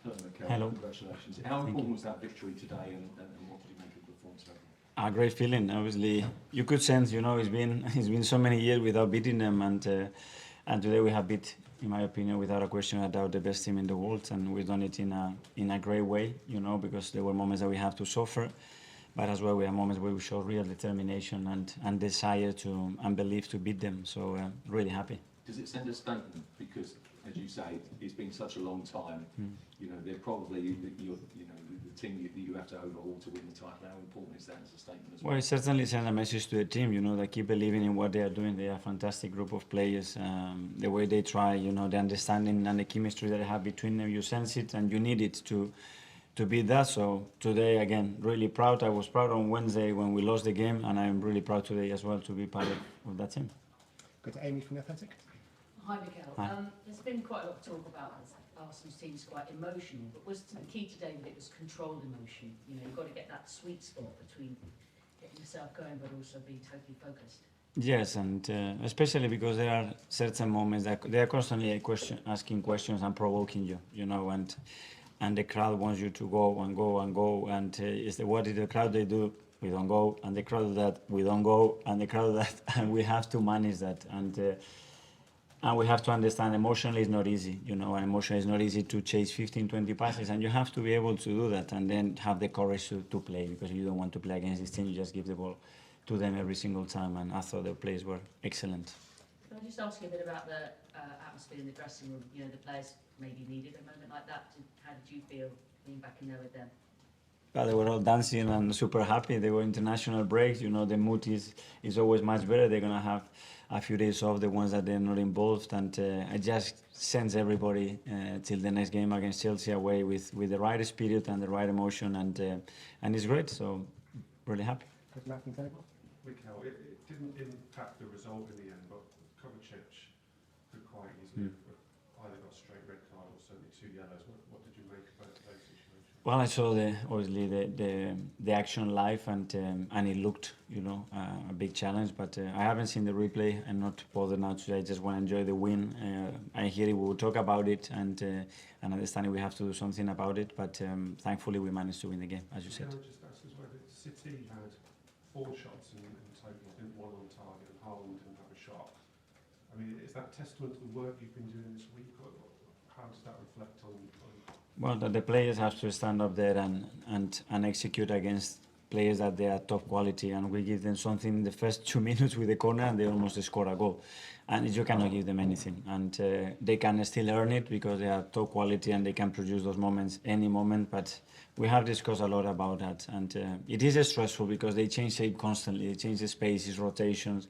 Hello, Mikel. Hello. Congratulations. How important was that victory today, and what did you make of the performance overall? A great feeling. Obviously, you could sense, it's been so many years without beating them, and today we have beat, in my opinion, without a question or doubt, the best team in the world, and we've done it in a great way, because there were moments that we have to suffer, but as well we have moments where we show real determination and desire to and belief to beat them. So really happy. Does it send a statement? Because, as you say, it's been such a long time. They're probably the team that you have to overhaul to win the title. How important is that as a statement as well? Well, it certainly sends a message to the team, that keep believing in what they are doing. They are a fantastic group of players. The way they try, the understanding and the chemistry that they have between them, you sense it and you need it to be that. So today, again, really proud. I was proud on Wednesday when we lost the game, and I'm really proud today as well to be part of that team. Go to Amy from the Athletic. Hi, Mikel. Hi. There's been quite a lot of talk about Arsenal's team's quite emotional, but was the key today that it was controlled emotion? You've got to get that sweet spot between getting yourself going but also being totally focused. Yes, and especially because there are certain moments that they are constantly asking questions and provoking you, and the crowd wants you to go and go and go, and what did the crowd they do? We don't go, and the crowd that we don't go, and the crowd that, and we have to manage that, and we have to understand emotionally it's not easy, and emotionally it's not easy to chase 15, 20 passes, and you have to be able to do that and then have the courage to play, because you don't want to play against this team, you just give the ball to them every single time, and I thought the plays were excellent. Can I just ask you a bit about the atmosphere in the dressing room? The players maybe needed a moment like that. How did you feel being back in there with them? Well, they were all dancing and super happy. They were international breaks. The mood is always much better. They're going to have a few days off, the ones that they're not involved. And I just sense everybody till the next game against Chelsea away with the right spirit and the right emotion. And it's great. So really happy. Mikel, it didn't impact the result in the end, but Kovacic could quite easily have either got a straight red card or certainly 2 yellows. What did you make of both of those situations? Well, I saw obviously the action live, and it looked a big challenge. But I haven't seen the replay. I'm not bothered now today. I just want to enjoy the win. I hear it. We will talk about it, and understanding we have to do something about it. But thankfully we managed to win the game, as you said. Can I just ask as well? City had 4 shots in total. I think 1 on target, and Haaland didn't have a shot. I mean, is that testament to the work you've been doing this week, or how does that reflect on? Well, the players have to stand up there and execute against players that they are top quality, and we give them something in the first 2 minutes with the corner, and they almost score a goal. And you cannot give them anything, and they can still earn it because they are top quality and they can produce those moments any moment. But we have discussed a lot about that, and it is stressful because they change shape constantly. They change the spaces, rotations.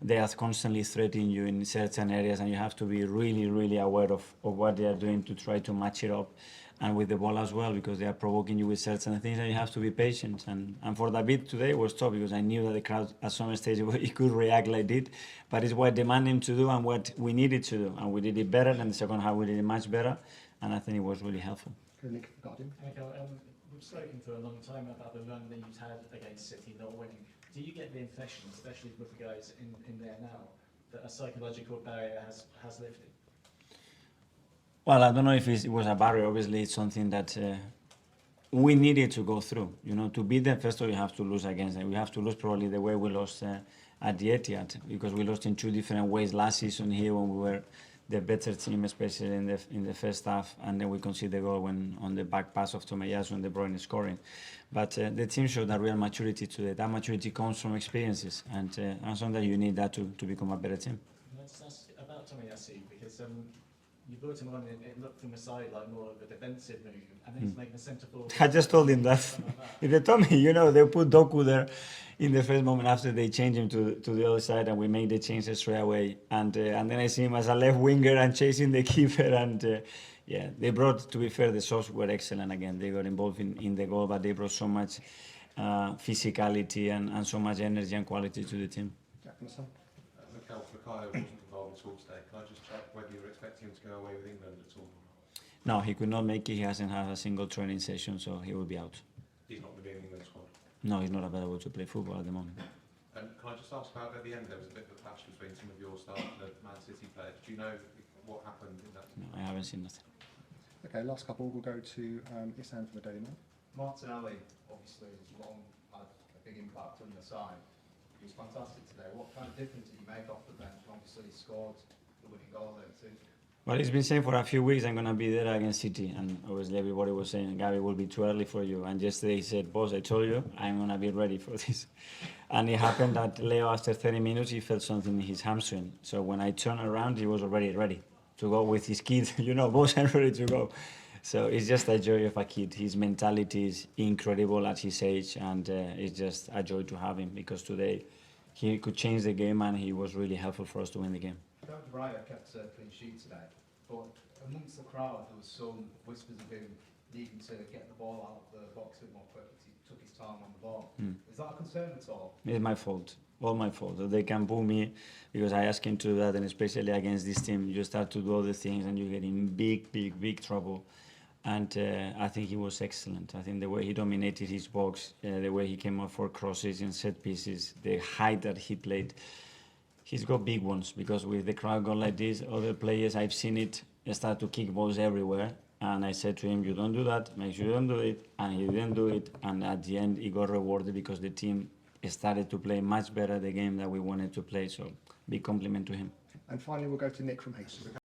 They are constantly threatening you in certain areas, and you have to be really, really aware of what they are doing to try to match it up, and with the ball as well, because they are provoking you with certain things, and you have to be patient. And for the bit today it was tough because I knew that the crowd at some stage it could react like it, but it's what demanded to do and what we needed to do, and we did it better. And the second half we did it much better, and I think it was really helpful. Nick, Guardian. Mikel, we've spoken for a long time about the run that you've had against City not winning. Do you get the impression, especially with the guys in there now, that a psychological barrier has lifted? Well, I don't know if it was a barrier. Obviously, it's something that we needed to go through. To beat them, first of all, you have to lose against them. We have to lose probably the way we lost at the Etihad, because we lost in 2 different ways last season here when we were the better team, especially in the first half, and then we conceded the goal when on the back pass of Tomiyasu and De Bruyne scoring. But the team showed that real maturity today. That maturity comes from experiences, and sometimes you need that to become a better team. Let's ask about Tomiyasu, because you brought him on, and it looked from the side like more of a defensive move, and then he's making a centre forward. I just told him that. If they told me, they put Doku there in the first moment after they changed him to the other side, and we made the change straight away. And then I see him as a left winger and chasing the keeper. And they brought, to be fair, the subs were excellent again. They got involved in the goal, but they brought so much physicality and so much energy and quality to the team. Mikel, Fakayo wasn't involved at all today. Can I just check whether you were expecting him to go away with England at all? No, he could not make it. He hasn't had a single training session, so he will be out. He's not going to be in the England squad? No, he's not available to play football at the moment. And can I just ask about, at the end, there was a bit of a clash between some of your staff and the Man City players. Do you know what happened in that? No, I haven't seen nothing. Okay, last couple will go to Isan from the Daily Mail. Martinelli obviously has long had a big impact on your side. He was fantastic today. What kind of difference did he make off the bench? Obviously he scored the winning goal there too. Well, he's been saying for a few weeks I'm going to be there against City, and obviously everybody was saying, Gary, it will be too early for you. And yesterday he said, boss, I told you, I'm going to be ready for this. And it happened that Leo, after 30 minutes, he felt something in his hamstring. So when I turned around, he was already ready to go with his kid. You know, boss, I'm ready to go. So it's just a joy of a kid. His mentality is incredible at his age, and it's just a joy to have him, because today he could change the game and he was really helpful for us to win the game. David Raya kept a clean sheet today, but amongst the crowd there was some whispers of him needing to get the ball out of the box a bit more quick because he took his time on the ball. Is that a concern at all? It's my fault, all my fault. They can boo me because I ask him to do that, and especially against this team, you start to do other things and you get in big trouble. And I think he was excellent. I think the way he dominated his box, the way he came up for crosses and set pieces, the height that he played, he's got big ones, because with the crowd going like this, other players, I've seen it, start to kick balls everywhere. And I said to him, you don't do that, make sure you don't do it. And he didn't do it. And at the end, he got rewarded because the team started to play much better the game that we wanted to play. So big compliment to him. And finally, we'll go to Nick from Hastings.